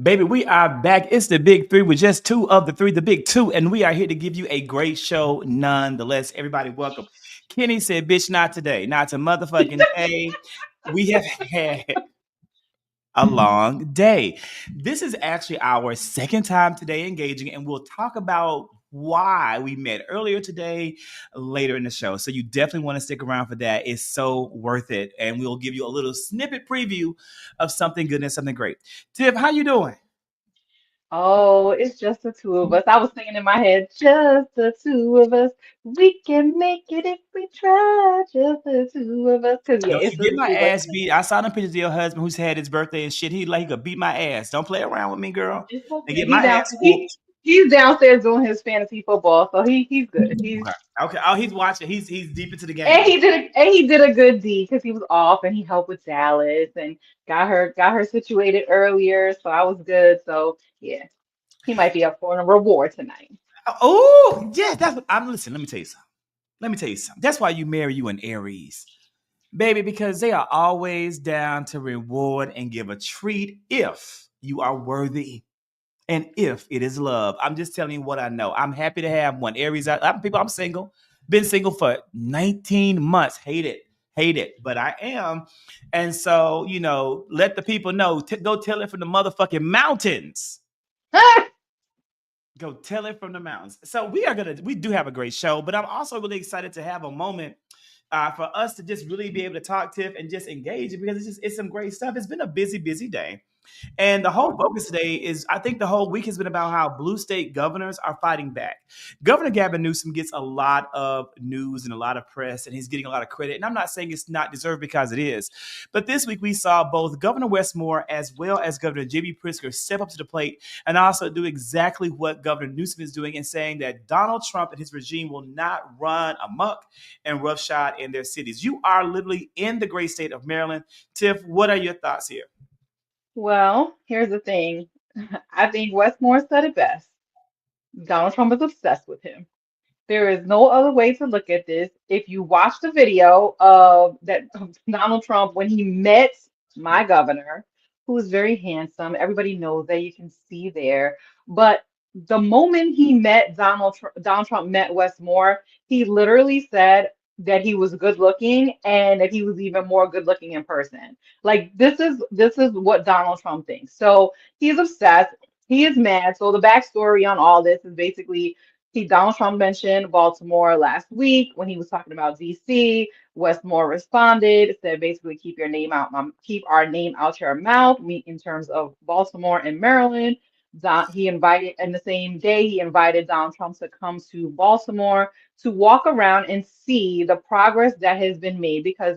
Baby, we are back. It's the big three with just two of the three, the big two, and we are here to give you a great show nonetheless. Everybody, welcome. Kenny said, bitch, not today, not to motherfucking day. We have had a long day. This is actually our second time today engaging, and we'll talk about why we met earlier today later in the show. So you definitely want to stick around for that. It's so worth it. And we'll give you a little snippet preview of something good and something great. Tiff, how you doing? Oh, it's just the two of us. I was thinking in my head, just the two of us. We can make it if we try, just the two of us. Because, yeah, Don't it's you just get the my two of us ass tonight. beat. I saw them pictures of your husband who's had his birthday and shit. He like he could beat my ass. Don't play around with me, girl. It's And okay. get my ass whooped. He's downstairs doing his fantasy football, so he's good. Okay. Okay. Oh, he's watching. He's deep into the And game. he did a good deed because he was off and he helped with Dallas and got her situated earlier, so I was good. So yeah, he might be up for a reward tonight. Oh, yeah. That's what I'm listen. Let me tell you something. Let me tell you something. That's why you marry you an Aries. Baby, because they are always down to reward and give a treat if you are worthy and if it is love. I'm just telling you what I know. I'm happy to have one. Aries, I'm single. Been single for 19 months. Hate it, but I am. And so, let the people know. Go tell it from the motherfucking mountains. Go tell it from the mountains. So we do have a great show, but I'm also really excited to have a moment for us to just really be able to talk, Tiff, and just engage because it's some great stuff. It's been a busy day. And the whole focus today is, I think the whole week has been about how blue state governors are fighting back. Governor Gavin Newsom gets a lot of news and a lot of press, and he's getting a lot of credit. And I'm not saying it's not deserved because it is. But this week we saw both Governor Westmore as well as Governor J.B. Pritzker step up to the plate and also do exactly what Governor Newsom is doing and saying that Donald Trump and his regime will not run amok and roughshod in their cities. You are literally in the great state of Maryland. Tiff, what are your thoughts here? Well, here's the thing. I think Westmore said it best. Donald Trump is obsessed with him. There is no other way to look at this. If you watch the video of that of Donald Trump when he met my governor, who is very handsome, everybody knows that you can see there. But the moment he met Donald Trump met Westmore, he literally said that he was good looking and that he was even more good looking in person. Like this is what Donald Trump thinks. So he's obsessed. He is mad. So the backstory on all this is basically Donald Trump mentioned Baltimore last week when he was talking about DC. Westmore responded, said basically keep our name out your mouth. In terms of Baltimore and Maryland. He invited, and the same day he invited Donald Trump to come to Baltimore to walk around and see the progress that has been made because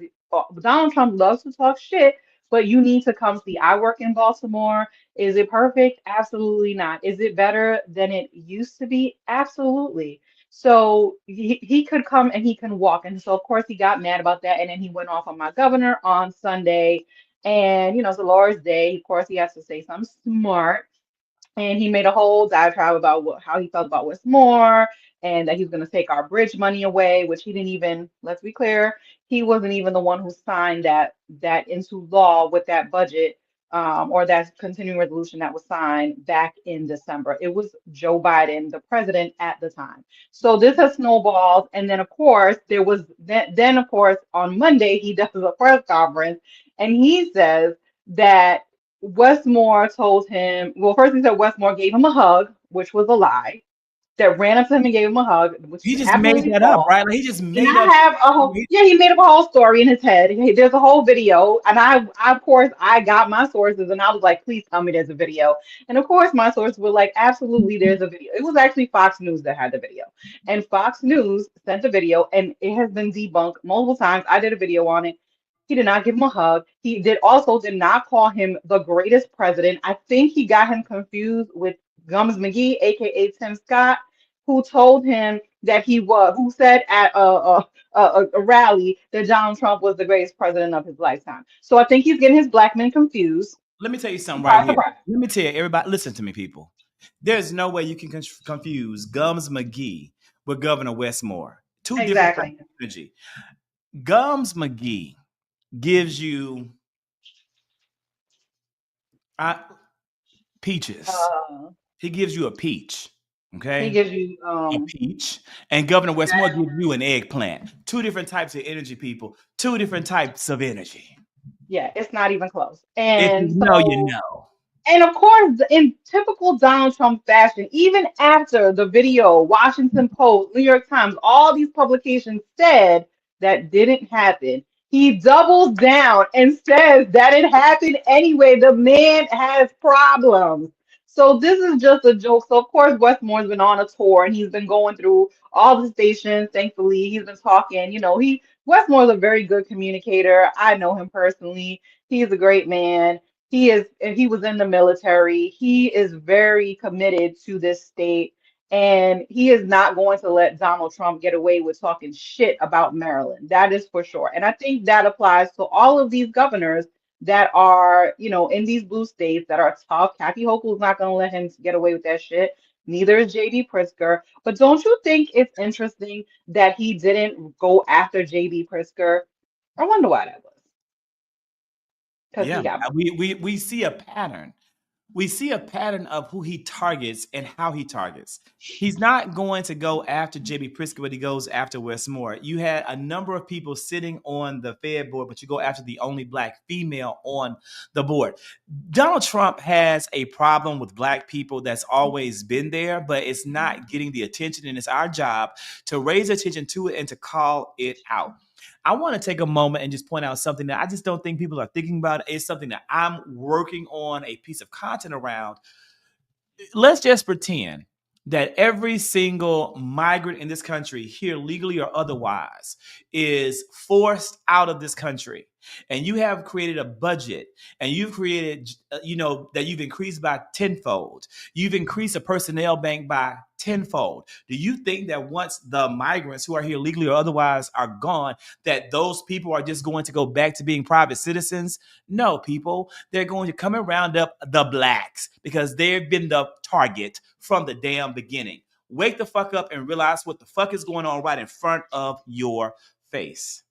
Donald Trump loves to talk shit, but you need to come see. I work in Baltimore. Is it perfect? Absolutely not. Is it better than it used to be? Absolutely. So he could come and he can walk. And so, of course, he got mad about that. And then he went off on my governor on Sunday. And, it's the Lord's Day. Of course, he has to say something smart. And he made a whole diatribe about how he felt about Westmore and that he was going to take our bridge money away, which he didn't even, let's be clear, he wasn't even the one who signed that into law with that budget or that continuing resolution that was signed back in December. It was Joe Biden, the president at the time. So this has snowballed. And then, of course, then of course, on Monday, he does a press conference and he says that Westmore told him, well, first he said Westmore gave him a hug, which was a lie. That ran up to him and gave him a hug, which is He just made absolutely that up, false. right? Like he just And made I that. have a whole, yeah, he made up a whole story in his head. There's a whole video, and of course, I got my sources, and I was like, please tell me there's a video. And of course, my sources were like, absolutely, there's a video. It was actually Fox News that had the video, and Fox News sent the video, and it has been debunked multiple times. I did a video on it. He did not give him a hug. He did not call him the greatest president. I think he got him confused with Gums McGee, aka Tim Scott, who told him who said at a rally that Donald Trump was the greatest president of his lifetime. So I think he's getting his black men confused. Let me tell you something right Surprise, here. surprise. Let me tell you, everybody, listen to me, people. There's no way you can confuse Gums McGee with Governor Westmore. Two different types Exactly. of energy. Gums McGee gives you, I, Peaches. Uh, He gives you a peach. he Okay. gives you A peach. And Governor Westmore that, gives you an eggplant. Two different types of energy, people. Two different types of energy. yeah, it's not even close. If you And know, you so know. and of course, in typical Donald Trump fashion, even after the video, Washington Post, New York Times, all these publications said that didn't happen. He doubles down and says that it happened anyway. The man has problems. So this is just a joke. So of course, Westmore's been on a tour and he's been going through all the stations. Thankfully, he's been talking. Westmore's a very good communicator. I know him personally. He's a great man. He was in the military. He is very committed to this state, and he is not going to let Donald Trump get away with talking shit about Maryland. That is for sure. And I think that applies to all of these governors that are, in these blue states that are tough. Kathy Hochul is not going to let him get away with that shit. Neither is JB Pritzker. But don't you think it's interesting that he didn't go after JB Pritzker? I wonder why that was. Because Yeah. he got We see a pattern. We see a pattern of who he targets and how he targets. He's not going to go after JB Pritzker, but he goes after Westmore. You had a number of people sitting on the Fed board, but you go after the only black female on the board. Donald Trump has a problem with black people that's always been there, but it's not getting the attention, and it's our job to raise attention to it and to call it out. I want to take a moment and just point out something that I just don't think people are thinking about. It's something that I'm working on a piece of content around. Let's just pretend that every single migrant in this country, here legally or otherwise, is forced out of this country. And you have created a budget, and you've created, that you've increased by tenfold. You've increased the personnel bank by tenfold. Do you think that once the migrants who are here legally or otherwise are gone, that those people are just going to go back to being private citizens? No, people. They're going to come and round up the blacks because they've been the target from the damn beginning. Wake the fuck up and realize what the fuck is going on right in front of your face.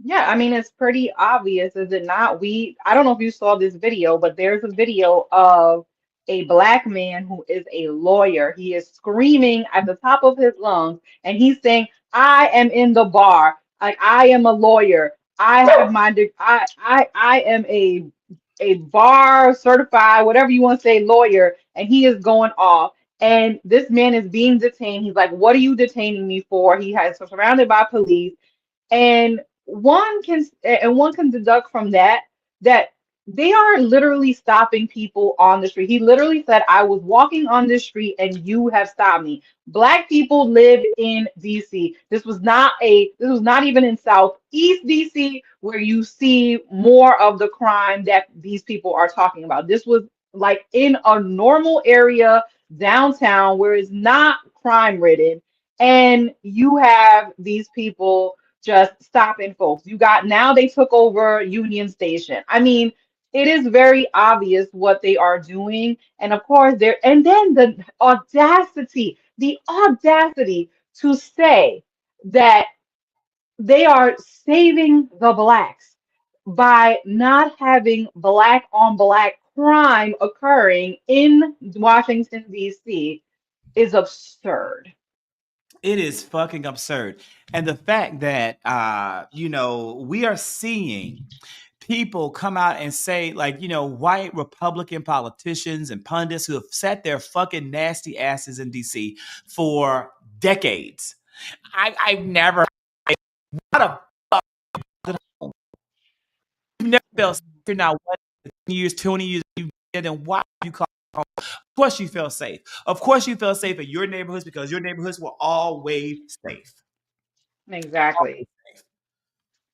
Yeah, I mean, it's pretty obvious, is it not? I don't know if you saw this video, but there's a video of a black man who is a lawyer. He is screaming at the top of his lungs, and he's saying, "I am in the bar. Like I am a lawyer. I have my, I am a bar certified, whatever you want to say, lawyer." And he is going off. And this man is being detained. He's like, "What are you detaining me for?" He has surrounded by police. And one can deduct from that they are literally stopping people on the street. He literally said, "I was walking on this street and you have stopped me." Black people live in DC. This was not even in Southeast DC where you see more of the crime that these people are talking about. This was like in a normal area downtown where it's not crime ridden, and you have these people just stopping folks. Now they took over Union Station. I mean, it is very obvious what they are doing. And of course, and then the audacity to say that they are saving the blacks by not having black on black crime occurring in Washington, D.C. is absurd. It is fucking absurd. And the fact that, we are seeing people come out and say, like, white Republican politicians and pundits who have sat their fucking nasty asses in DC for decades. I've never, what a fuck, you've never felt safe. You're not what, 10 years, 20 years, then why you call home? Of course you felt safe. Of course you felt safe in your neighborhoods because your neighborhoods were always safe. Exactly.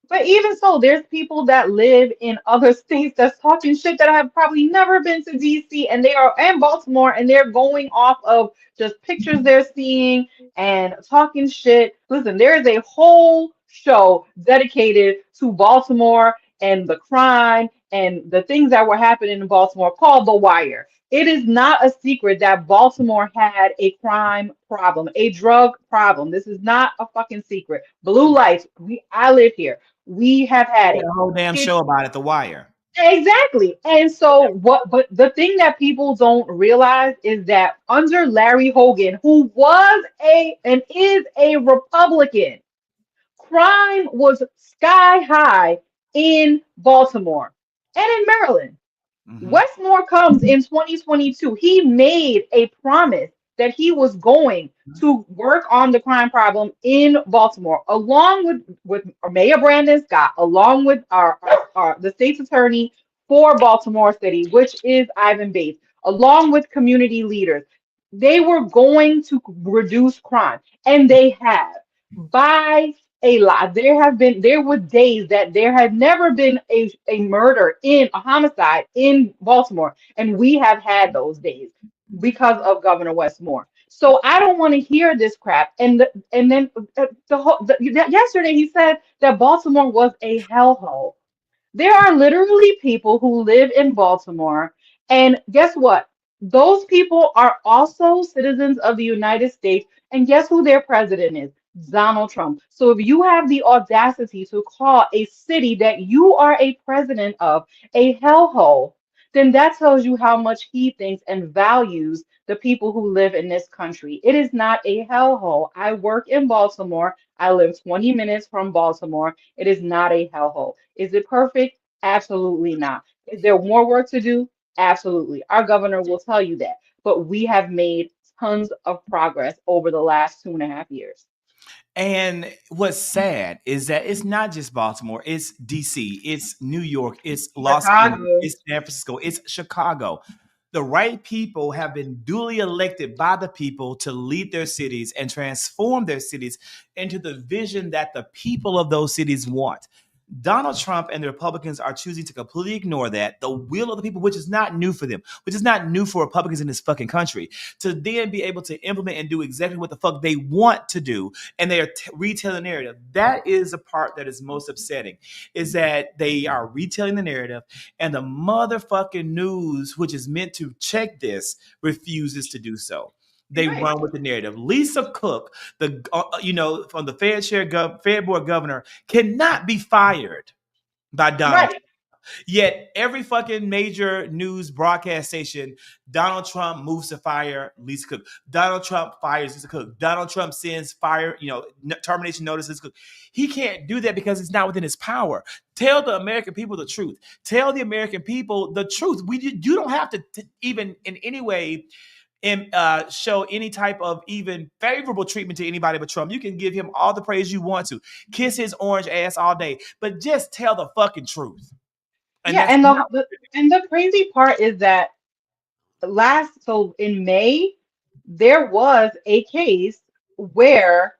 But even so, there's people that live in other states that's talking shit that have probably never been to DC, and they are and Baltimore, and they're going off of just pictures they're seeing and talking shit. Listen, there is a whole show dedicated to Baltimore and the crime and the things that were happening in Baltimore called The Wire. It is not a secret that Baltimore had a crime problem, a drug problem. This is not a fucking secret. Blue lights. I live here. We have had Had it. a whole damn It's show about it, The Wire. Exactly. And so what but the thing that people don't realize is that under Larry Hogan, who was a and is a Republican, crime was sky high in Baltimore and in Maryland. Hmm. Westmore comes in 2022. He made a promise that he was going to work on the crime problem in Baltimore, along with Mayor Brandon Scott, along with the state's attorney for Baltimore City, which is Ivan Bates, along with community leaders. They were going to reduce crime, and they have by a lot. There were days that there had never been a murder in a homicide in Baltimore, and we have had those days because of Governor Westmore. So I don't want to hear this crap. And then yesterday he said that Baltimore was a hellhole. There are literally people who live in Baltimore, and guess what? Those people are also citizens of the United States, and guess who their president is? Donald Trump. So if you have the audacity to call a city that you are a president of a hellhole, then that tells you how much he thinks and values the people who live in this country. It is not a hellhole. I work in Baltimore. I live 20 minutes from Baltimore. It is not a hellhole. Is it perfect? Absolutely not. Is there more work to do? Absolutely. Our governor will tell you that. But we have made tons of progress over the last 2.5 years. And what's sad is that it's not just Baltimore, it's DC, it's New York, it's Los Angeles, Chicago. it's San Francisco, it's Chicago. The right people have been duly elected by the people to lead their cities and transform their cities into the vision that the people of those cities want. Donald Trump and the Republicans are choosing to completely ignore that, the will of the people, which is not new for them, which is not new for Republicans in this fucking country, to then be able to implement and do exactly what the fuck they want to do, and they are retelling the narrative. That is the part that is most upsetting, is that they are retelling the narrative, and the motherfucking news, which is meant to check this, refuses to do so. They Right. run with the narrative. Lisa Cook, the from the Fed board governor, cannot be fired by Donald. Right. Yet every fucking major news broadcast station, Donald Trump moves to fire Lisa Cook. Donald Trump fires Lisa Cook. Donald Trump sends termination notices. He can't do that because it's not within his power. Tell the American people the truth. Tell the American people the truth. You don't have to even in any way and show any type of even favorable treatment to anybody but Trump. You can give him all the praise you want to, kiss his orange ass all day, but just tell the fucking truth. And Yeah, that's and not. the crazy part is that so in May, there was a case where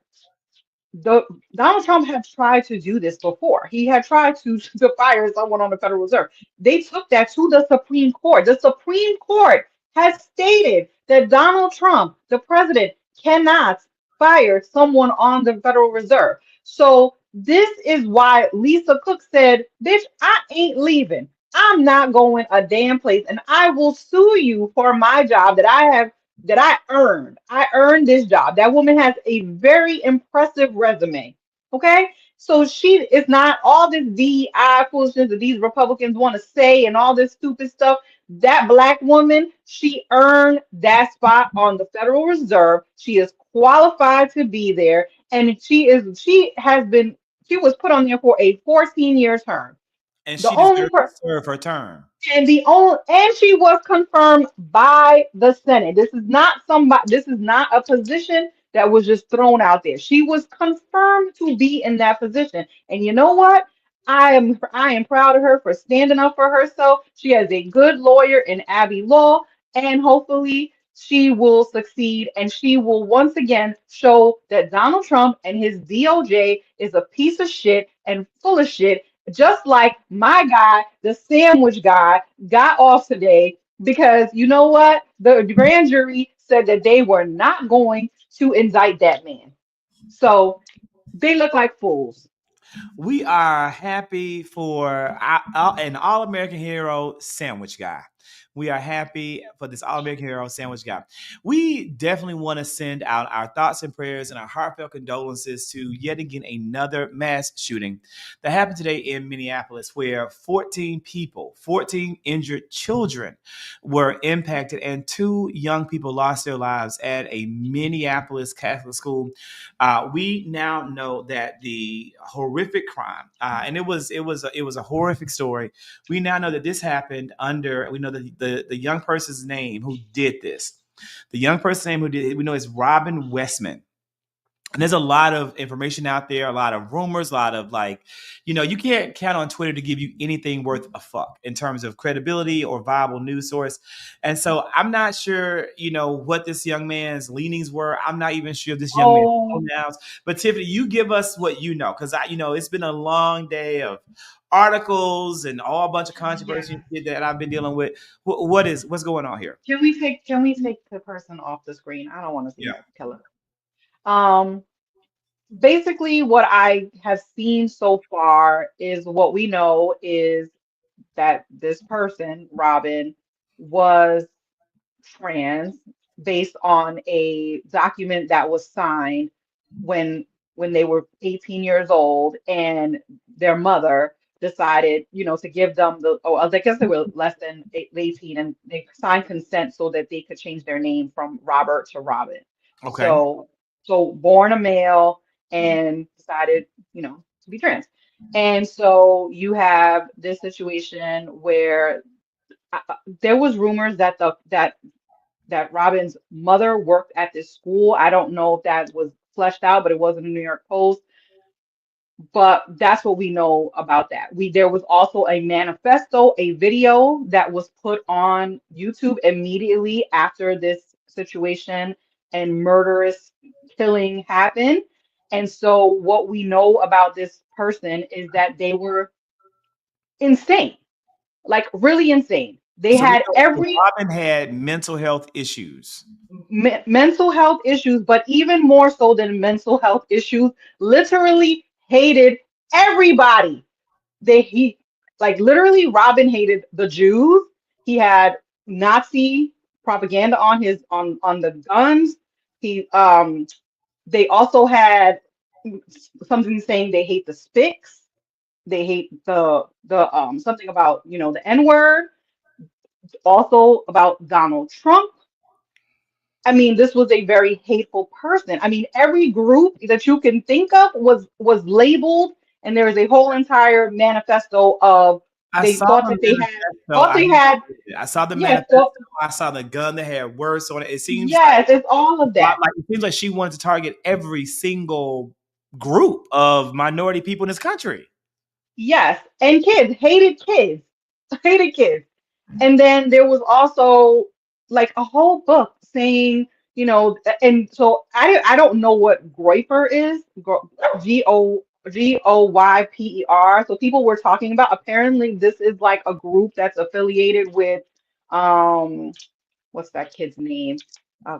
the Donald Trump had tried to do this before. He had tried to fire someone on the Federal Reserve. They took that to the Supreme Court. The Supreme Court has stated that Donald Trump, the president, cannot fire someone on the Federal Reserve. So this is why Lisa Cook said, "Bitch, I ain't leaving. I'm not going a damn place, and I will sue you for my job that I earned. I earned this job." That woman has a very impressive resume. Okay. So she is not all this DEI foolishness that these Republicans want to say and all this stupid stuff. That black woman, she earned that spot on the Federal Reserve. She is qualified to be there. And she was put on there for a 14-year term. And The she only deserves to person serve her term. and she was confirmed by the Senate. This is not a position that was just thrown out there. She was confirmed to be in that position. And you know what? I am proud of her for standing up for herself. She has a good lawyer in Abby Law, and hopefully she will succeed and she will once again show that Donald Trump and his DOJ is a piece of shit and full of shit, just like my guy, the sandwich guy, got off today because you know what? The grand jury said that they were not going to indict that man. So they look like fools. We are happy for an all American hero, Sandwich Guy. We are happy for this All American Hero sandwich guy. We definitely want to send out our thoughts and prayers and our heartfelt condolences to yet again another mass shooting that happened today in Minneapolis, where 14 people, 14 injured children were impacted, and two young people lost their lives at a Minneapolis Catholic school. We now know that the horrific crime, and it was a horrific story. We now know that this happened under. We know that the young person's name who did this. The young person's name who did it, we know is Robin Westman. And there's a lot of information out there, a lot of rumors, a lot of like, you can't count on Twitter to give you anything worth a fuck in terms of credibility or viable news source. And so I'm not sure, what this young man's leanings were. I'm not even sure of this young man's Oh, pronouns. But Tiffany, you give us what you know, because it's been a long day of articles and all a bunch of yeah. controversy that I've been dealing with. What's going on here? Can we take the person off the screen? I don't want to see Yeah. her killer. Um, Basically what I have seen so far is what we know is that this person, Robin, was trans based on a document that was signed when when they were 18 years old, and their mother decided, to give them I guess they were less than 18, and they signed consent so that they could change their name from Robert to Robin. Okay. So born a male and decided, to be trans. And so you have this situation where there was rumors that that Robin's mother worked at this school. I don't know if that was fleshed out, but it was in the New York Post. But that's what we know about that. There was also a manifesto, a video that was put on YouTube immediately after this situation and murderous killing happened. And so what we know about this person is that they were insane, like really insane. They So we had know every Robin had mental health issues. mental health issues, but even more so than mental health issues, literally hated everybody. He like literally Robin hated the Jews. He had Nazi propaganda on on the guns. He They also had something saying they hate the Spics. They hate the something about, the N-word, also about Donald Trump. I mean, this was a very hateful person. I mean, every group that you can think of was labeled, and there is a whole entire manifesto of I they saw thought the that they manifesto. thought I they need to had read it. I saw the yes, manifesto. I saw the gun that had words on it. It seems like yes, it's all of that. it seems like she wanted to target every single group of minority people in this country. Yes, and kids, hated kids. And then there was also like a whole book saying, and so I don't know what Groyper is, Goyper. So people were talking about, apparently this is like a group that's affiliated with um what's that kid's name?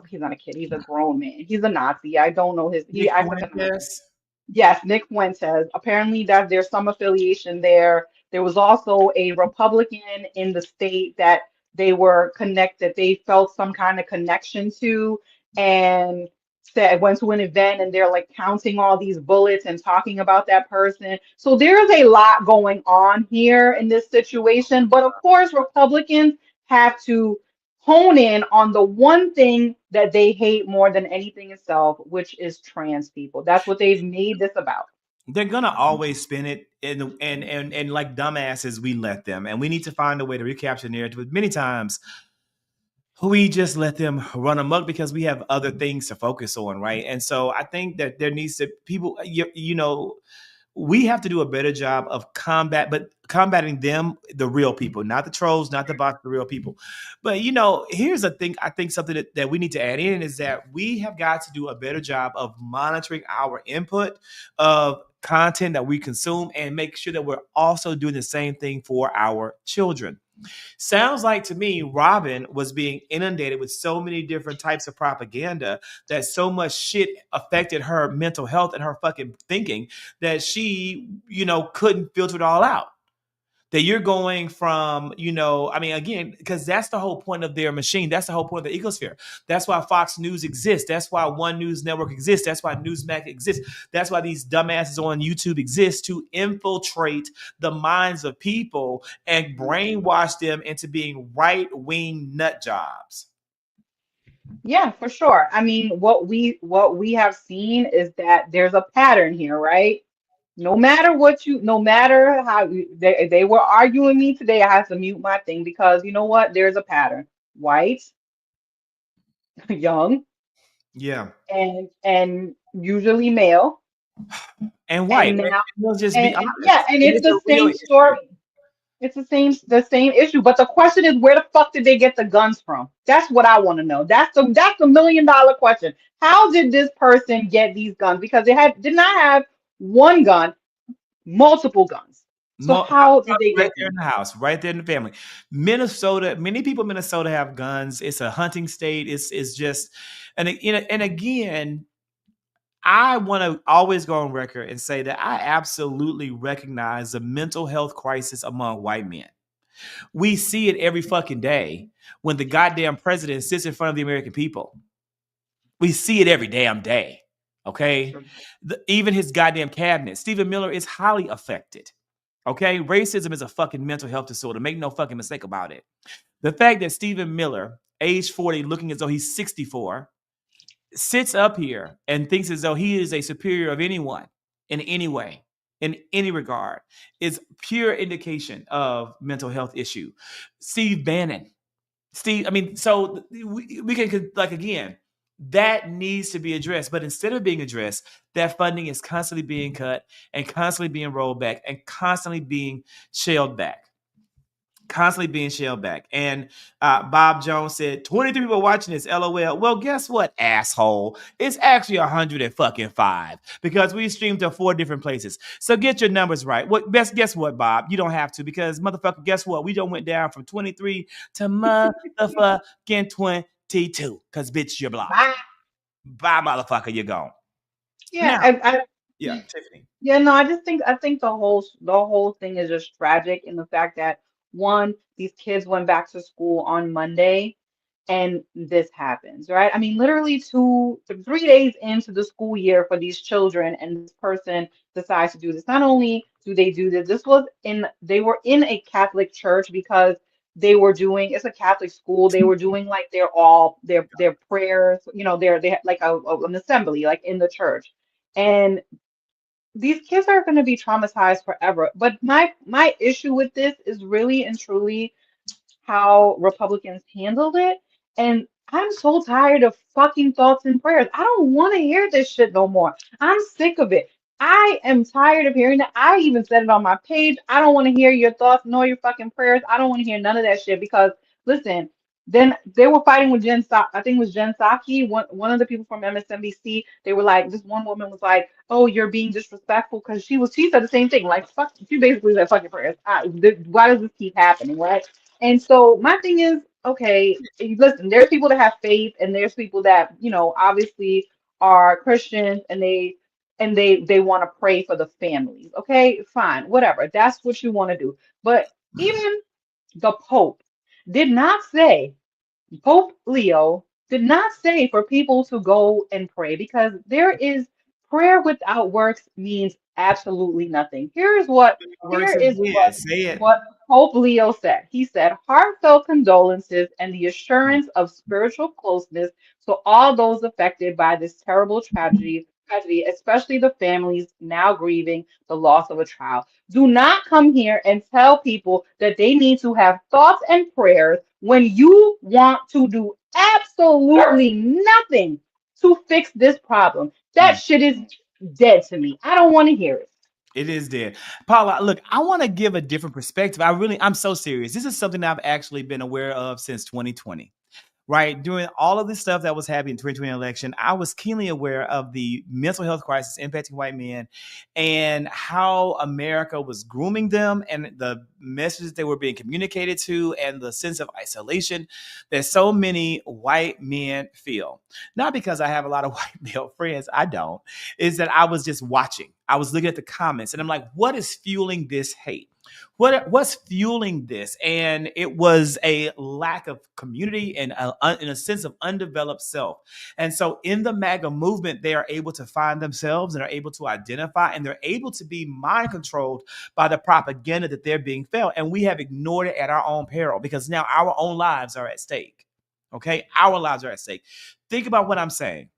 He's not a kid, he's a grown man. He's a Nazi. I don't know he Nick acts like a Nazi. Fuentes. Yes, Nick Fuentes. Apparently that there's some affiliation there. There was also a Republican in the state that they were connected, they felt some kind of connection to, and said went to an event and they're like counting all these bullets and talking about that person. So there's a lot going on here in this situation. But of course, Republicans have to hone in on the one thing that they hate more than anything itself, which is trans people. That's what they've made this about. They're gonna always spin it, and like dumbasses, we let them, and we need to find a way to recapture the narrative. But many times, we just let them run amok because we have other things to focus on, right? And so I think that there needs to people, we have to do a better job of combating them, the real people, not the trolls, not the bots, the real people. But here's the thing. I think something that we need to add in is that we have got to do a better job of monitoring our input of content that we consume and make sure that we're also doing the same thing for our children. Sounds like to me, Robin was being inundated with so many different types of propaganda that so much shit affected her mental health and her fucking thinking that she, couldn't filter it all out. That you're going from, I mean, again, because that's the whole point of their machine. That's the whole point of the ecosphere. That's why Fox News exists. That's why One News Network exists. That's why Newsmax exists. That's why these dumbasses on YouTube exist, to infiltrate the minds of people and brainwash them into being right-wing nut jobs. Yeah, for sure. I mean, what we have seen is that there's a pattern here, right? No matter how they were arguing me today, I had to mute my thing because you know what? There's a pattern. White, young, Yeah. and usually male. And white. And And now we'll just be and yeah, honest. and It it's is a the real same issue. story. It's the same issue. But the question is, where the fuck did they get the guns from? That's what I want to know. That's the $1 million question. How did this person get these guns? Because they did not have one gun, multiple guns. So how did they Right get there these? in the house, right there in the family. Minnesota, many people in Minnesota have guns. It's a hunting state. It's just, and again, I want to always go on record and say that I absolutely recognize the mental health crisis among white men. We see it every fucking day when the goddamn president sits in front of the American people. We see it every damn day. Okay. Even his goddamn cabinet, Stephen Miller, is highly affected. Okay. Racism is a fucking mental health disorder. Make no fucking mistake about it. The fact that Stephen Miller, age 40, looking as though he's 64, sits up here and thinks as though he is a superior of anyone in any way, in any regard, is pure indication of mental health issue. Steve Bannon, I mean, so we can, like, again, that needs to be addressed. But instead of being addressed, that funding is constantly being cut and constantly being rolled back and constantly being shelled back. Constantly being shelled back. And Bob Jones said, 23 people watching this, LOL. Well, guess what, asshole? It's actually 105 because we streamed to 4 different places. So get your numbers right. Guess what, Bob? You don't have to, because motherfucker, guess what? We don't went down from 23 to motherfucking 22. Because bitch, you're blocked. Bye. Bye, motherfucker, you're gone. Yeah, Now, I yeah, Tiffany. Yeah, no, I think the whole thing is just tragic in the fact that one, these kids went back to school on Monday and this happens, right? I mean, literally 3 days into the school year for these children, and this person decides to do this. Not only do they do this, they were in a Catholic church because it's a Catholic school. They were doing like their prayers, they had like an assembly like in the church. And these kids are going to be traumatized forever. But my issue with this is really and truly how Republicans handled it. And I'm so tired of fucking thoughts and prayers. I don't want to hear this shit no more. I'm sick of it. I am tired of hearing that. I even said it on my page. I don't want to hear your thoughts nor your fucking prayers. I don't want to hear none of that shit because listen, then they were fighting with I think it was Jen Psaki, one of the people from MSNBC. They were like, this one woman was like, "Oh, you're being disrespectful," because she said the same thing. Like, fuck, she basically said, "Fucking prayers." Why does this keep happening, right? And so my thing is, okay, listen, there's people that have faith and there's people that, obviously are Christians and they want to pray for the families. Okay, fine, whatever. That's what you want to do. But even the Pope did not say Pope Leo did not say for people to go and pray because there is prayer without works means absolutely nothing. Works Here is again. Say it. what Pope Leo said. He said heartfelt condolences and the assurance of spiritual closeness to all those affected by this terrible tragedy, especially the families now grieving the loss of a child. Do not come here and tell people that they need to have thoughts and prayers when you want to do absolutely nothing to fix this problem. That shit is dead to me. I don't want to hear it. It is dead. Paula, look, I want to give a different perspective. I'm so serious. This is something that I've actually been aware of since 2020. Right? During all of this stuff that was happening in the 2020 election, I was keenly aware of the mental health crisis impacting white men and how America was grooming them and the messages they were being communicated to and the sense of isolation that so many white men feel. Not because I have a lot of white male friends, I don't. Is that I was just watching. I was looking at the comments and I'm like, what is fueling this hate? What's fueling this? And it was a lack of community and a sense of undeveloped self. And so in the MAGA movement, they are able to find themselves and are able to identify, and they're able to be mind controlled by the propaganda that they're being fed. And we have ignored it at our own peril because now our own lives are at stake. Okay, our lives are at stake. Think about what I'm saying.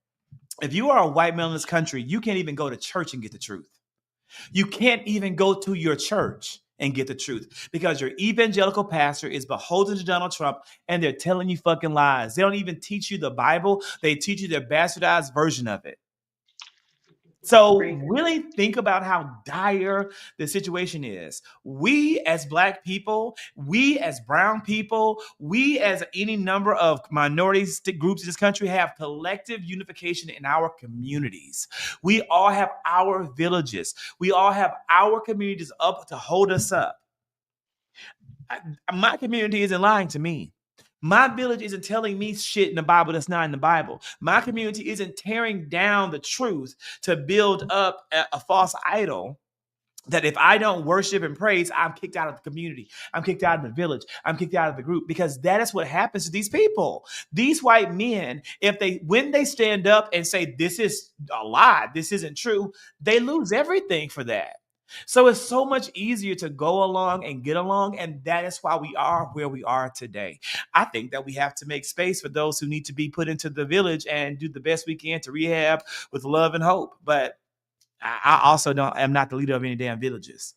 If you are a white male in this country, you can't even go to church and get the truth. You can't even go to your church and get the truth because your evangelical pastor is beholden to Donald Trump and they're telling you fucking lies. They don't even teach you the Bible. They teach you their bastardized version of it. So Crazy. really think about how dire the situation is. We as Black people, we as brown people, we as any number of minorities groups in this country have collective unification in our communities. We all have our villages. We all have our communities up to hold us up. My community isn't lying to me. My village isn't telling me shit in the Bible that's not in the Bible. My community isn't tearing down the truth to build up a false idol that if I don't worship and praise, I'm kicked out of the community. I'm kicked out of the village. I'm kicked out of the group because that is what happens to these people. These white men, when they stand up and say, this is a lie, this isn't true, they lose everything for that. So it's so much easier to go along and get along. And that is why we are where we are today. I think that we have to make space for those who need to be put into the village and do the best we can to rehab with love and hope. But I also don't. I'm not the leader of any damn villages.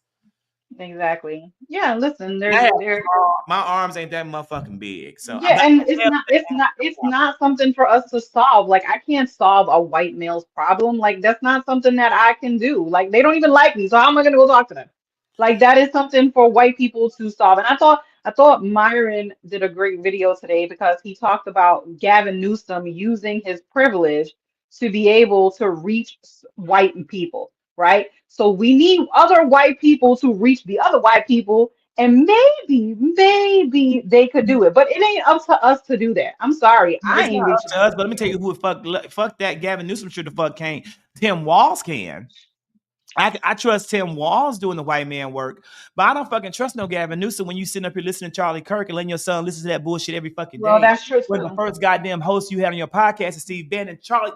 Exactly. Yeah, listen, I have there my arms ain't that motherfucking big, so I'm yeah, not and gonna tell it's not something for us to solve. Like I can't solve a white male's problem. Like that's not something that I can do. Like they don't even like me, so how am I gonna go talk to them? Like that is something for white people to solve. And I thought Myron did a great video today because he talked about Gavin Newsom using his privilege to be able to reach white people, right? So we need other white people to reach the other white people and maybe they could do it, but it ain't up to us to do that. I'm sorry, I it's not ain't up reaching to out us. to But let me tell you nobody. who would fuck that Gavin Newsom should have fuck can't. Tim Walz can. I trust Tim Walz doing the white man work, but I don't fucking trust no Gavin Newsom when you sitting up here listening to Charlie Kirk and letting your son listen to that bullshit every fucking Well, day. that's true When the too. first goddamn host you had on your podcast is Steve Bannon and Charlie,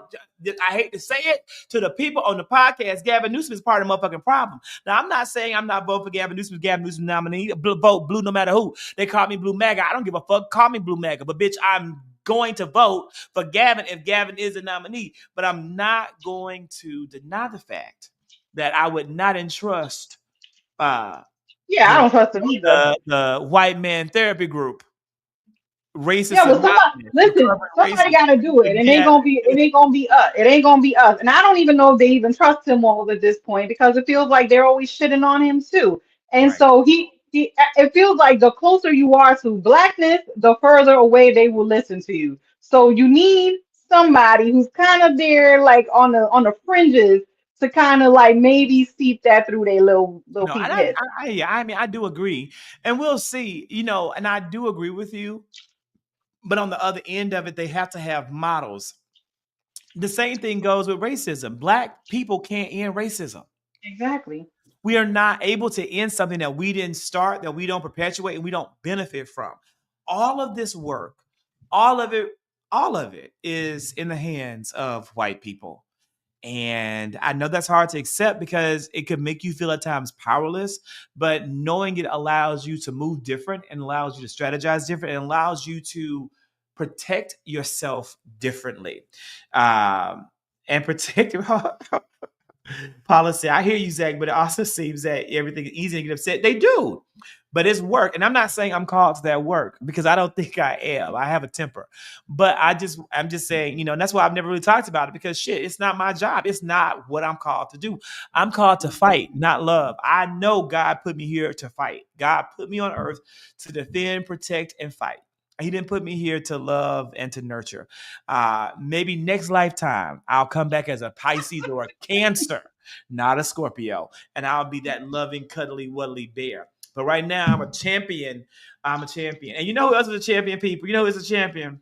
I hate to say it to the people on the podcast, Gavin Newsom is part of the motherfucking problem. Now, I'm not saying I'm not voting for Gavin Newsom nominee, vote blue no matter who. They call me Blue MAGA. I don't give a fuck. Call me Blue MAGA, but bitch, I'm going to vote for Gavin if Gavin is a nominee, but I'm not going to deny the fact that I would not entrust uh, Yeah, I the, don't trust them either. the white man therapy group, Yeah, racist but somebody anonymous, listen, recovering somebody racist. gotta do it. To It ain't get gonna be it ain't gonna be us. It ain't gonna be us. And I don't even know if they even trust him all at this point because it feels like they're always shitting on him too. And right. so he it feels like the closer you are to blackness, the further away they will listen to you. So you need somebody who's kind of there like on the fringes to kind of like maybe seep that through their little No, and peep heads. I mean, I do agree, and we'll see. And I do agree with you. But on the other end of it, they have to have models. The same thing goes with racism. Black people can't end racism. Exactly. We are not able to end something that we didn't start, that we don't perpetuate, and we don't benefit from. All of this work, all of it, all of it is in the hands of white people. And I know that's hard to accept because it could make you feel at times powerless, but knowing it allows you to move different and allows you to strategize different and allows you to protect yourself differently. And protect policy. I hear you, Zach, but it also seems that everything is easy to get upset. They do, but it's work. And I'm not saying I'm called to that work because I don't think I am. I have a temper, but I'm just saying, and that's why I've never really talked about it because shit, it's not my job. It's not what I'm called to do. I'm called to fight, not love. I know God put me here to fight. God put me on earth to defend, protect, and fight. He didn't put me here to love and to nurture. Maybe next lifetime, I'll come back as a Pisces or a Cancer, not a Scorpio. And I'll be that loving, cuddly, wuddly bear. But right now, I'm a champion. I'm a champion. And you know who else is a champion, people? You know who is a champion?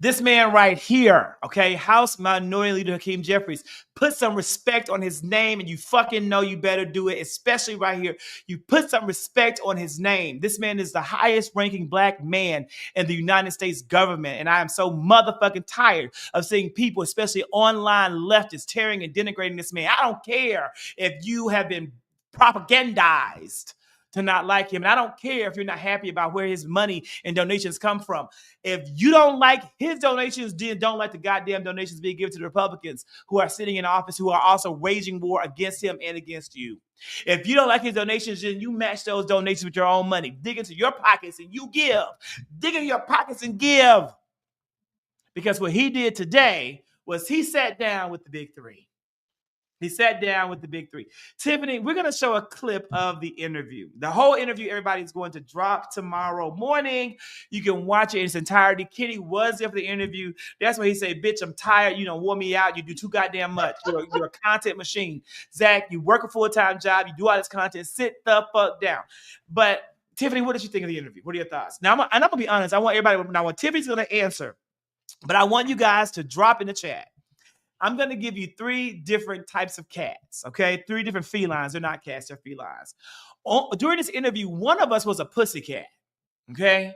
This man right here, okay, House Minority Leader Hakeem Jeffries, put some respect on his name, and you fucking know you better do it, especially right here. You put some respect on his name. This man is the highest ranking black man in the United States government, and I am so motherfucking tired of seeing people, especially online leftists, tearing and denigrating this man. I don't care if you have been propagandized to not like him. And I don't care if you're not happy about where his money and donations come from. If you don't like his donations, then don't like the goddamn donations being given to the Republicans who are sitting in office, who are also waging war against him and against you. If you don't like his donations, then you match those donations with your own money. Dig into your pockets and you give. Dig into your pockets and give. Because what he did today was he sat down with the big three. He sat down with the big three. Tiffany, we're going to show a clip of the interview. The whole interview, everybody's going to drop tomorrow morning. You can watch it in its entirety. Kenny was there for the interview. That's when he said, bitch, I'm tired. You wore me out. You do too goddamn much. You're a content machine. Zach, you work a full-time job. You do all this content. Sit the fuck down. But Tiffany, what did you think of the interview? What are your thoughts? Now, I'm going to be honest. I want everybody, now what Tiffany's going to answer, but I want you guys to drop in the chat. I'm going to give you 3 different types of cats, okay? 3 different felines. They're not cats, they're felines. During this interview, one of us was a pussy cat, okay?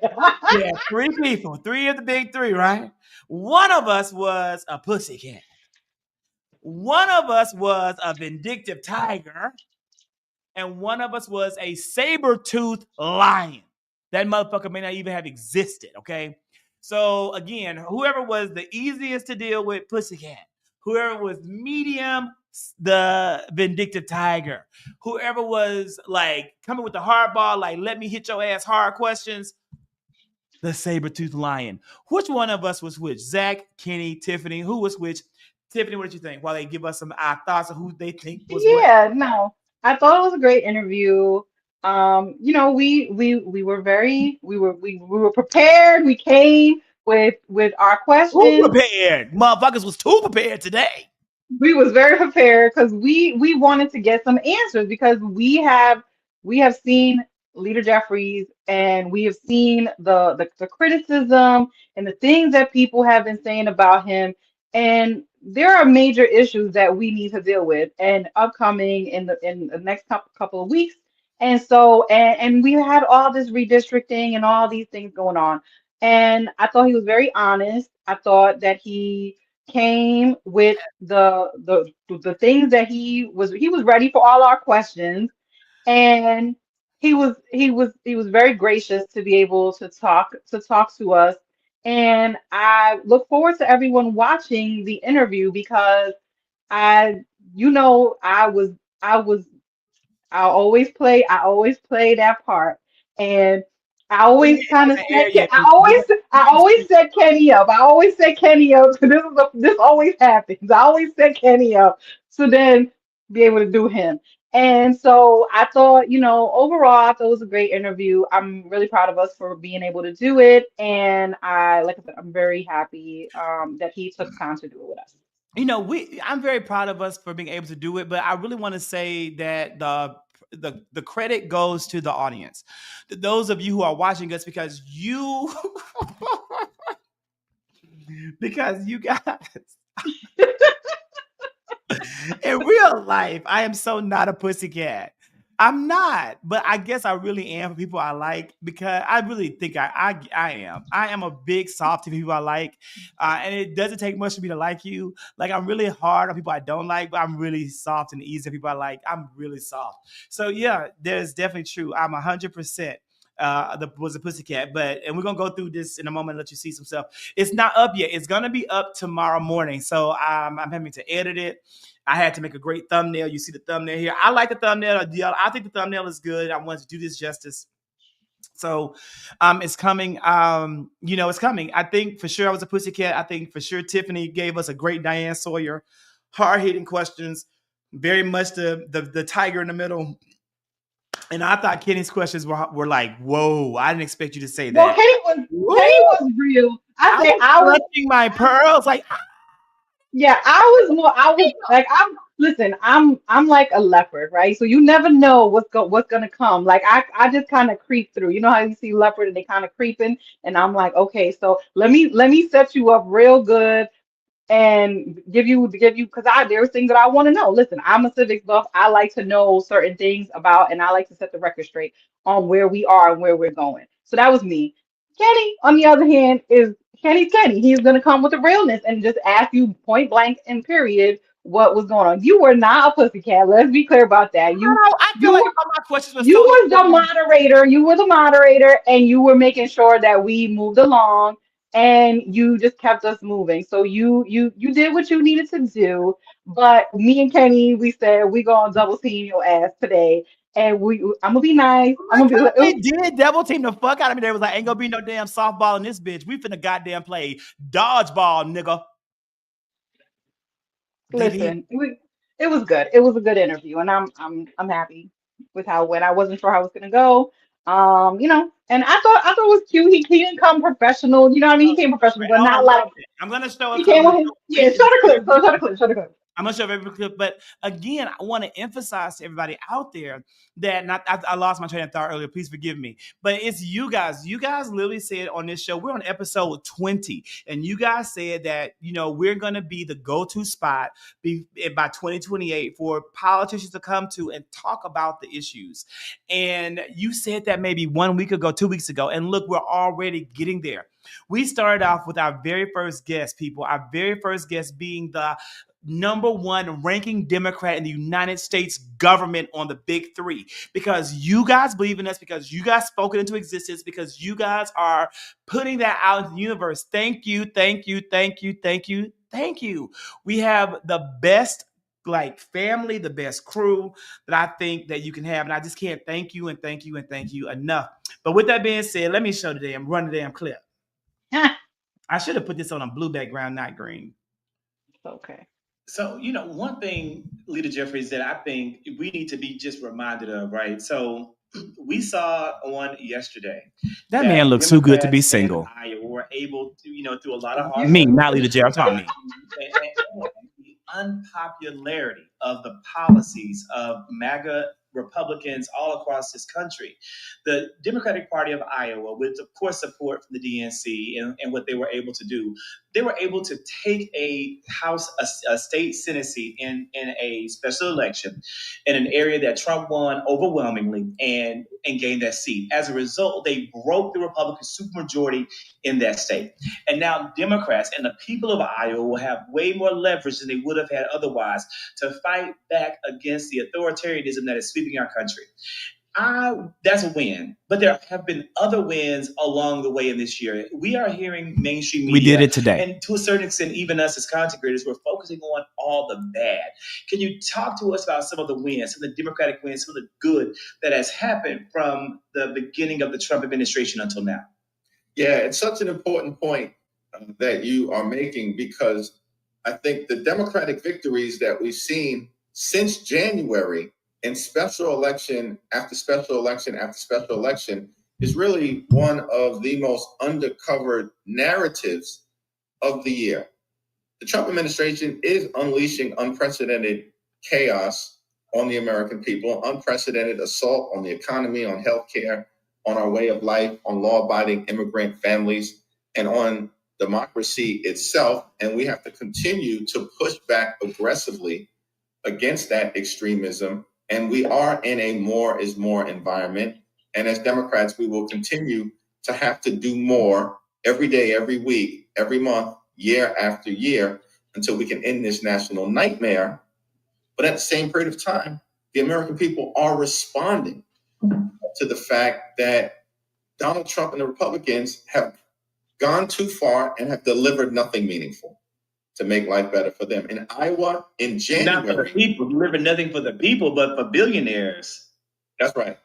We had 3 people, 3 of the big 3, right? One of us was a pussy cat. One of us was a vindictive tiger. And one of us was a saber-toothed lion. That motherfucker may not even have existed, okay? So, again, whoever was the easiest to deal with, pussycat. Whoever was medium, the vindictive tiger. Whoever was like coming with the hard ball, like let me hit your ass hard questions, the saber-toothed lion. Which one of us was which? Zach, Kenny, Tiffany, who was which? Tiffany, what did you think? While they give us some thoughts of who they think was what. Yeah, no, I thought it was a great interview. We were very we were prepared. We came with our Too questions. prepared. Motherfuckers was too prepared today. We was very prepared because we wanted to get some answers because we have seen Leader Jeffries and we have seen the criticism and the things that people have been saying about him, and there are major issues that we need to deal with and upcoming in the next couple of weeks. And so and we had all this redistricting and all these things going on, and I thought he was very honest. I thought that he came with the things that he was ready for all our questions, and he was very gracious to be able to talk to us, and I look forward to everyone watching the interview because I I was I always play that part, and I Put your always hand kind in of the set air yet. I always set Kenny up. I always set Kenny up. So this always happens. I always set Kenny up so then be able to do him. And so I thought, overall, I thought it was a great interview. I'm really proud of us for being able to do it, and like I said, I'm very happy that he took time to do it with us. I'm very proud of us for being able to do it, but I really want to say that the credit goes to the audience, to those of you who are watching us, because you because you guys in real life, I am so not a pussycat. I'm not, but I guess I really am for people I like, because I really think I am. I am a big softie for people I like, and it doesn't take much for me to like you. Like, I'm really hard on people I don't like, but I'm really soft and easy on people I like. I'm really soft. So yeah, there's definitely true. I'm 100%. Was a pussycat, and we're gonna go through this in a moment and let you see some stuff. It's not up yet. It's gonna be up tomorrow morning. So I'm having to edit it. I had to make a great thumbnail. You see the thumbnail here. I like the thumbnail. I think the thumbnail is good. I wanted to do this justice. So it's coming. It's coming. I think for sure I was a pussycat. I think for sure Tiffany gave us a great Diane Sawyer, hard-hitting questions, very much the tiger in the middle. And I thought Kenny's questions were like, whoa, I didn't expect you to say Well, that. Kenny was real. I was clutching my pearls. Like, Yeah, I was more. I was like, Listen, I'm like a leopard, right? So you never know what's gonna come. Like I just kind of creep through. You know how you see leopard and they kind of creeping, and I'm like, okay, so let me set you up real good and give you because I there's things that I want to know. Listen, I'm a civics buff. I like to know certain things about, and I like to set the record straight on where we are and where we're going. So that was me. Kenny, on the other hand, is Kenny's Kenny. He's gonna come with the realness and just ask you point blank and period what was going on. You were not a pussycat. Let's be clear about that. You I feel you like were all my questions were you so was the important. moderator. You were the moderator, and you were making sure that we moved along, and you just kept us moving. So you did what you needed to do. But me and Kenny, we said we gonna double team your ass today, and I'm gonna be nice. I'm My gonna be God, they like, did double team the fuck out of me. They was like, ain't gonna be no damn softball in this bitch. We finna goddamn play dodgeball, nigga. They did. listen, it was good. It was a good interview, and I'm happy with how it went. I wasn't sure how it was gonna go. And I thought it was cute. He didn't come professional. You know what I mean? He came professional, but Oh, I not like loved it. I'm gonna show a he couple came of on his yeah. Show tweets. the clip. Show the clip. Show the clip. I'm gonna show every clip, but again, I want to emphasize to everybody out there that not I lost my train of thought earlier. Please forgive me, but it's you guys. You guys literally said on this show, we're on episode 20, and you guys said that we're gonna be the go-to spot by 2028 for politicians to come to and talk about the issues. And you said that maybe 1 week ago, 2 weeks ago, and look, we're already getting there. We started off with our very first guest, people. Our very first guest being the number one ranking Democrat in the United States government on the big three. Because you guys believe in us, because you guys spoke it into existence, because you guys are putting that out into the universe. Thank you, thank you, thank you, thank you, thank you. We have the best like family, the best crew that I think that you can have. And I just can't thank you and thank you and thank you enough. But with that being said, let me show run the damn clip. I should have put this on a blue background, not green. Okay. So, one thing, Leader Jeffries, that I think we need to be just reminded of, right? So, we saw on yesterday that man looks too good to be single. Iowa were able to, through a lot of hard You work, not Leader Jeffries, I'm talking me. And the unpopularity of the policies of MAGA Republicans all across this country. The Democratic Party of Iowa, with of course support from the DNC and what they were able to do, they were able to take a a state Senate seat in a special election in an area that Trump won overwhelmingly and gained that seat. As a result, they broke the Republican supermajority in that state. And now Democrats and the people of Iowa will have way more leverage than they would have had otherwise to fight back against the authoritarianism that is sweeping our country. That's a win, but there have been other wins along the way in this year. We are hearing mainstream media. We did it today. And to a certain extent, even us as content creators, we're focusing on all the bad. Can you talk to us about some of the wins, some of the Democratic wins, some of the good that has happened from the beginning of the Trump administration until now? Yeah, it's such an important point that you are making, because I think the Democratic victories that we've seen since January in special election after special election after special election is really one of the most undercovered narratives of the year. The Trump administration is unleashing unprecedented chaos on the American people, unprecedented assault on the economy, on healthcare, on our way of life, on law-abiding immigrant families, and on democracy itself. And we have to continue to push back aggressively against that extremism. And we are in a more is more environment. And as Democrats, we will continue to have to do more every day, every week, every month, year after year, until we can end this national nightmare. But at the same period of time, the American people are responding to the fact that Donald Trump and the Republicans have gone too far and have delivered nothing meaningful to make life better for them. In Iowa, in January. Not for the people, delivering nothing for the people, but for billionaires. That's right.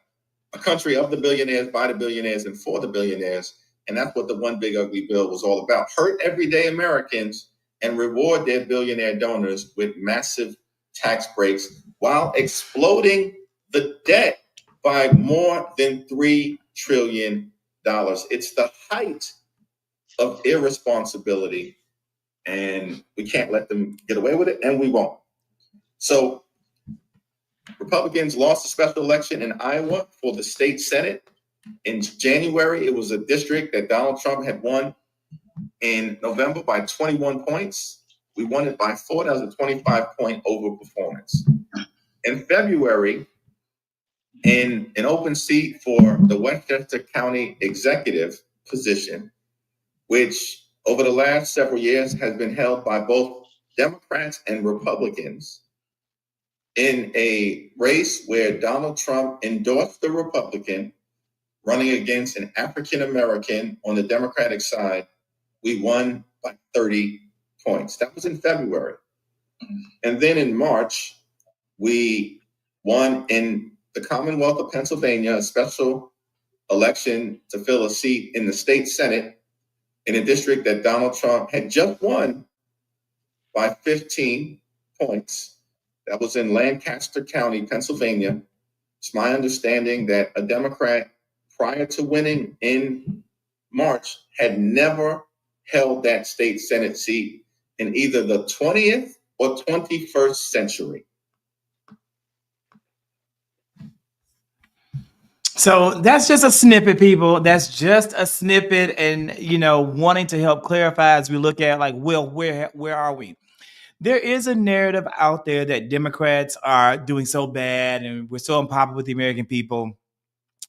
A country of the billionaires, by the billionaires, and for the billionaires. And that's what the One Big Ugly Bill was all about. Hurt everyday Americans and reward their billionaire donors with massive tax breaks while exploding the debt by more than $3 trillion. It's the height of irresponsibility, and we can't let them get away with it, and we won't. So Republicans lost a special election in Iowa for the state Senate. In January, it was a district that Donald Trump had won in November by 21 points. We won it by 4. That was a 25-point overperformance. In February, in an open seat for the Westchester County executive position, which over the last several years has been held by both Democrats and Republicans, in a race where Donald Trump endorsed the Republican running against an African American on the Democratic side, we won by 30 points. That was in February. And then in March, we won in the Commonwealth of Pennsylvania, a special election to fill a seat in the state Senate in a district that Donald Trump had just won by 15 points. That was in Lancaster County, Pennsylvania. It's my understanding that a Democrat, prior to winning in March, had never held that state Senate seat in either the 20th or 21st century. So that's just a snippet, people. That's just a snippet, and wanting to help clarify as we look at well, where are we? There is a narrative out there that Democrats are doing so bad and we're so unpopular with the American people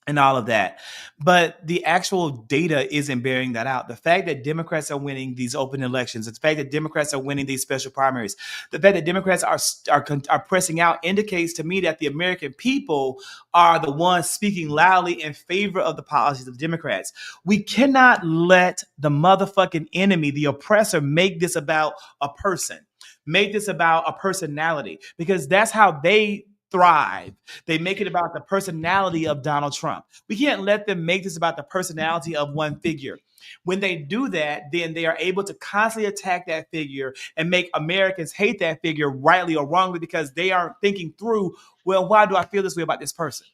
and all of that. But the actual data isn't bearing that out. The fact that Democrats are winning these open elections, the fact that Democrats are winning these special primaries, the fact that Democrats are pressing out indicates to me that the American people are the ones speaking loudly in favor of the policies of Democrats. We cannot let the motherfucking enemy, the oppressor, make this about a person, make this about a personality, because that's how they thrive. They make it about the personality of Donald Trump. We can't let them make this about the personality of one figure. When they do that, then they are able to constantly attack that figure and make Americans hate that figure, rightly or wrongly, because they aren't thinking through, well, why do I feel this way about this person?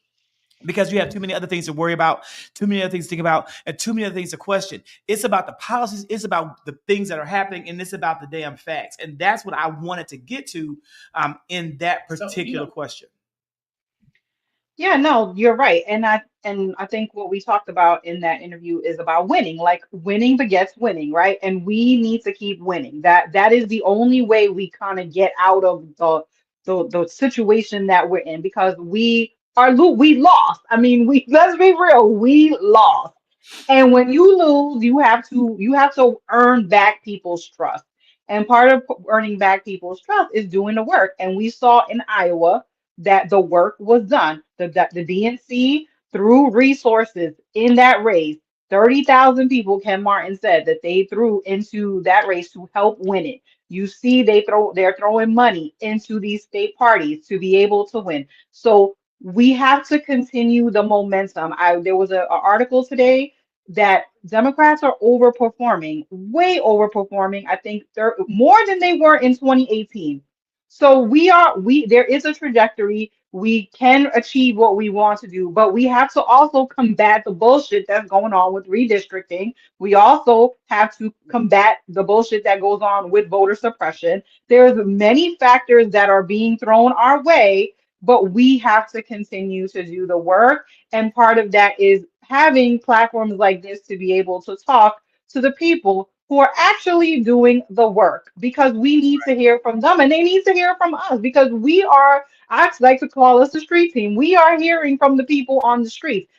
Because you have too many other things to worry about, too many other things to think about, and too many other things to question. It's about the policies, it's about the things that are happening, and it's about the damn facts. And that's what I wanted to get to in that particular question. Yeah, no, you're right. And I think what we talked about in that interview is about winning. Like winning begets winning, right? And we need to keep winning. That is the only way we kind of get out of the situation that we're in, because we lost. I mean, we let's be real, we lost. And when you lose, you have to earn back people's trust. And part of earning back people's trust is doing the work. And we saw in Iowa that the work was done. The DNC threw resources in that race. 30,000 people, Ken Martin said, that they threw into that race to help win it. You see, they're throwing money into these state parties to be able to win. So we have to continue the momentum. There was an article today that Democrats are overperforming, way overperforming. I think they're more than they were in 2018. So there is a trajectory. We can achieve what we want to do, but we have to also combat the bullshit that's going on with redistricting. We also have to combat the bullshit that goes on with voter suppression. There's many factors that are being thrown our way, but we have to continue to do the work. And part of that is having platforms like this to be able to talk to the people who are actually doing the work, because we need to hear from them and they need to hear from us, because I like to call us the street team. We are hearing from the people on the streets.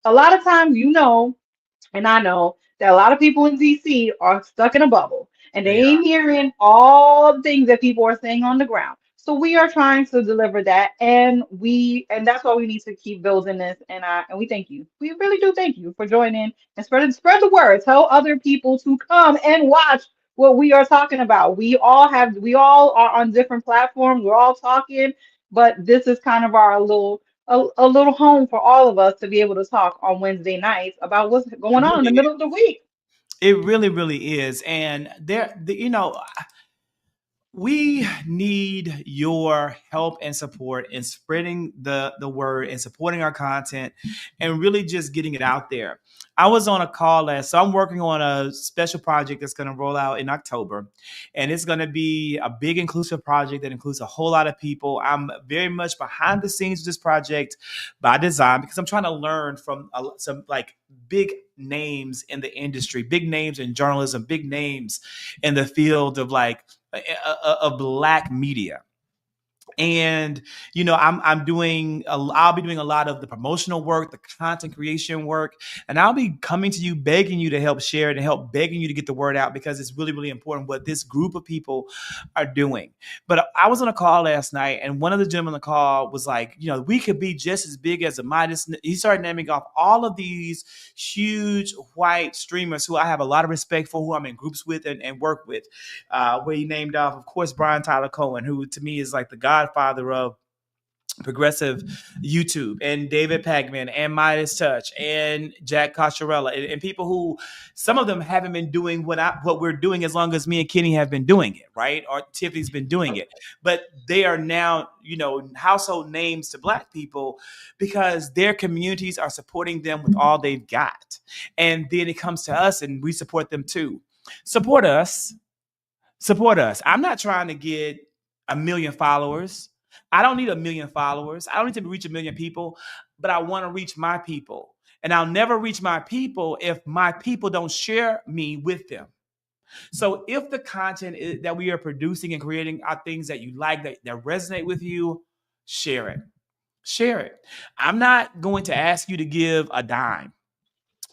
A lot of times, and I know that a lot of people in DC are stuck in a bubble and they ain't hearing all the things that people are saying on the ground. So we are trying to deliver that, and that's why we need to keep building this. And we thank you. We really do thank you for joining and spread the word. Tell other people to come and watch what we are talking about. We all are on different platforms. We're all talking, but this is kind of our little home for all of us to be able to talk on Wednesday nights about what's going on in the middle of the week. It really, really is. And we need your help and support in spreading the word and supporting our content and really just getting it out there. I was on a call so I'm working on a special project that's going to roll out in October, and it's going to be a big inclusive project that includes a whole lot of people. I'm very much behind the scenes of this project by design because I'm trying to learn from some like big names in the industry, big names in journalism, big names in the field of like of black media. And I'm doing I'll be doing a lot of the promotional work, the content creation work, and I'll be coming to you begging you to help share it and help begging you to get the word out because it's really really important what this group of people are doing. But I was on a call last night, and one of the gentlemen on the call was like, we could be just as big as a Midas. He started naming off all of these huge white streamers who I have a lot of respect for, who I'm in groups with and work with, where he named off, of course, Brian Tyler Cohen, who to me is like the godfather of progressive YouTube, and David Pagman and Midas Touch and Jack Cocciarella, and people who some of them haven't been doing what we're doing as long as me and Kenny have been doing it, right? Or Tiffany's been doing it. But they are now, household names to black people because their communities are supporting them with all they've got. And then it comes to us and we support them too. Support us. Support us. I'm not trying to get a million followers. I don't need a million followers. I don't need to reach a million people, but I want to reach my people. And I'll never reach my people if my people don't share me with them. So if the content that we are producing and creating are things that you like, that resonate with you, share it. Share it. I'm not going to ask you to give a dime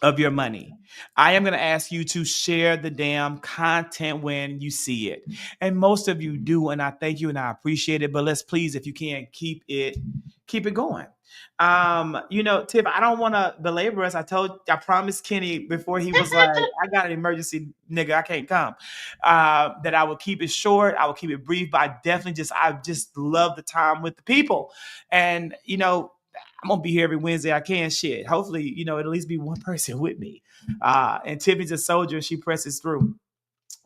of your money. I am going to ask you to share the damn content when you see it. And most of you do, and I thank you and I appreciate it. But let's please, if you can, keep it going. Tiff, I don't want to belabor us. I promised Kenny before he was like, I got an emergency, nigga, I can't come. That I will keep it short, I will keep it brief, but I just love the time with the people. And I'm gonna be here every Wednesday. I can shit. Hopefully, it'll at least be one person with me. And Tiffany's a soldier. She presses through.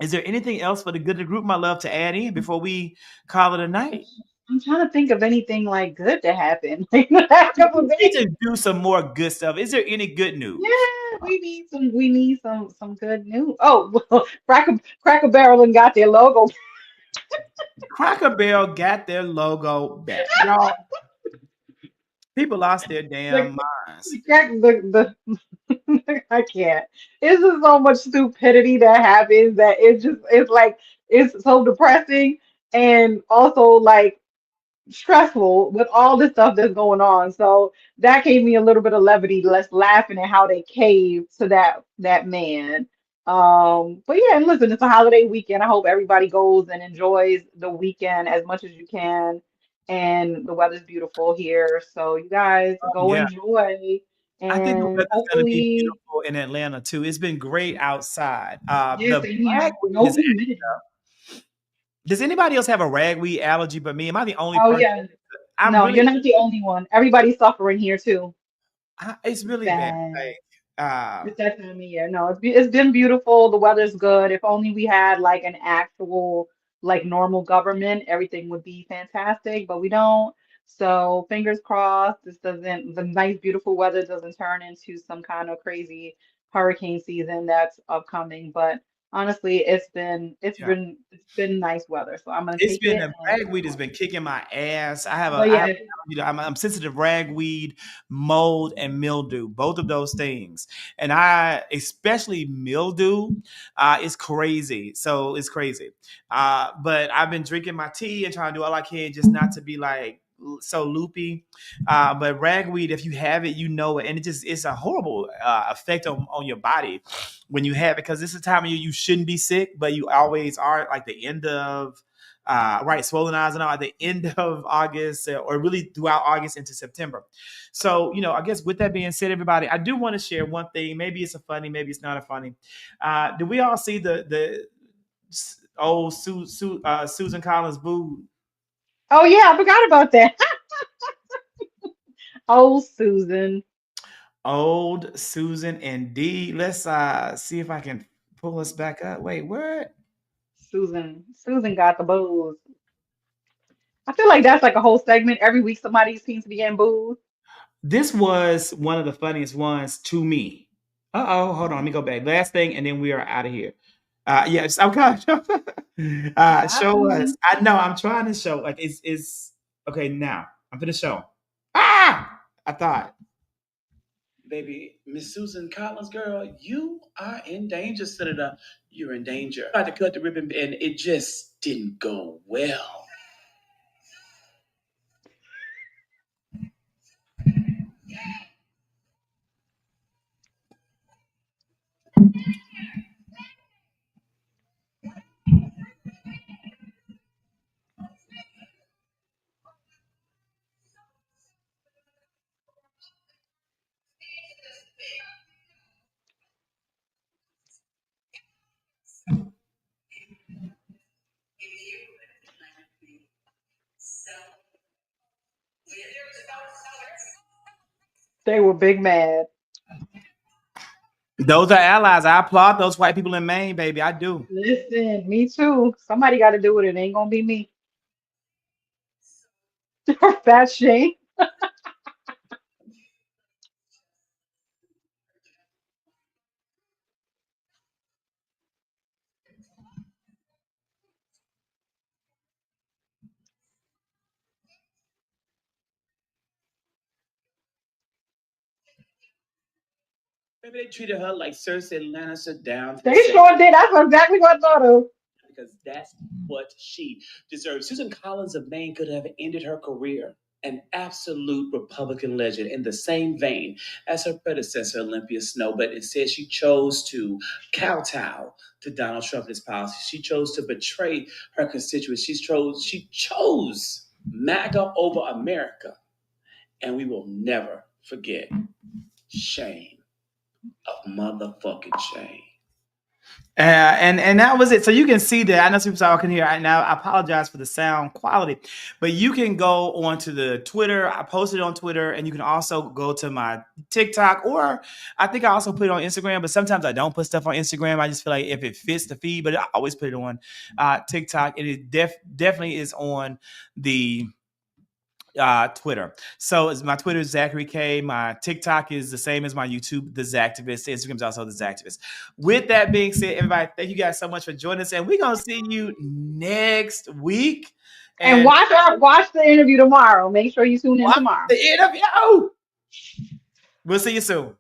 Is there anything else for the good of the group, my love, to add in before we call it a night? I'm trying to think of anything like good to happen like the last couple We of need days. to do some more good stuff. Is there any good news? Yeah, we need some good news. Oh, well, Cracker Barrel and got their logo. Cracker Barrel got their logo back. Y'all, people lost their damn The, minds. the, crack- I can't. It's just so much stupidity that happens that it's like it's so depressing and also like stressful with all the stuff that's going on. So that gave me a little bit of levity, less laughing at how they caved to that man. But yeah, and listen, it's a holiday weekend. I hope everybody goes and enjoys the weekend as much as you can. And the weather's beautiful here, so you guys Oh, go yeah. enjoy. I think the And weather's going to be hopefully, beautiful in Atlanta too. It's been great outside. yes, The same here. ragweed No is. humidity. Does anybody else have a ragweed allergy but me? Am I the only Oh person? yeah. I'm No, really. you're not the only one. Everybody's suffering here too. It's It's really bad. bad. Like, It's that time of year. No, it's been beautiful. The weather's good. If only we had like an actual like normal government, everything would be fantastic, but we don't. So fingers crossed the nice beautiful weather doesn't turn into some kind of crazy hurricane season that's upcoming. But honestly, yeah. it's been nice weather. So I'm gonna It's take been it the and ragweed has been kicking my ass. but I have yeah, I'm sensitive ragweed, mold, and mildew. Both of those things, and I especially mildew. Is crazy. So it's crazy. But I've been drinking my tea and trying to do all I can just not to be like so loopy. But ragweed, if you have it, you know it, and it's a horrible effect on your body when you have it because this is a time of year you shouldn't be sick, but you always are. Like the end of right, swollen eyes and all at the end of August or really throughout August into September. So, I guess with that being said, everybody, I do want to share one thing. Maybe it's a funny, maybe it's not a funny. Did we all see the old Susan Collins boo? oh yeah, I forgot about that. Oh, Susan. Old Susan indeed. Let's see if I can pull us back up. Wait, what? Susan got the booze. I feel like that's like a whole segment. Every week somebody seems to be getting booze. This was one of the funniest ones to me. Hold on. Let me go back. Last thing, and then we are out of here. Yes, I'm kind of show us. I know I'm trying to show like it's okay now. I'm gonna show. I thought, baby, Miss Susan Collins, girl, you are in danger, Senator. You're in danger. I tried to cut the ribbon, and it just didn't go well. They were big mad. Those are allies. I applaud those white people in Maine, baby. I do. Listen, me too. Somebody got to do it. It ain't gonna be me. Fat shame. Maybe they treated her like Cersei Lannister down to They the sure did. That's exactly what I thought of. because that's what she deserves. Susan Collins of Maine could have ended her career an absolute Republican legend in the same vein as her predecessor, Olympia Snow, but instead she chose to kowtow to Donald Trump and his policies. She chose to betray her constituents. She chose MAGA over America. And we will never forget shame of motherfucking shame. And that was it. So you can see that. I know some people can hear right now. I apologize for the sound quality, but you can go onto the Twitter. I posted it on Twitter, and you can also go to my TikTok, or I think I also put it on Instagram. But sometimes I don't put stuff on Instagram. I just feel like if it fits the feed, but I always put it on TikTok, and it definitely is on the Twitter. So my Twitter is Zachary K. My TikTok is the same as my YouTube, The Zactivist. Instagram is also The Zactivist. With that being said, everybody, thank you guys so much for joining us, and we're gonna see you next week. And watch the interview tomorrow. Make sure you tune in tomorrow. The interview. We'll see you soon.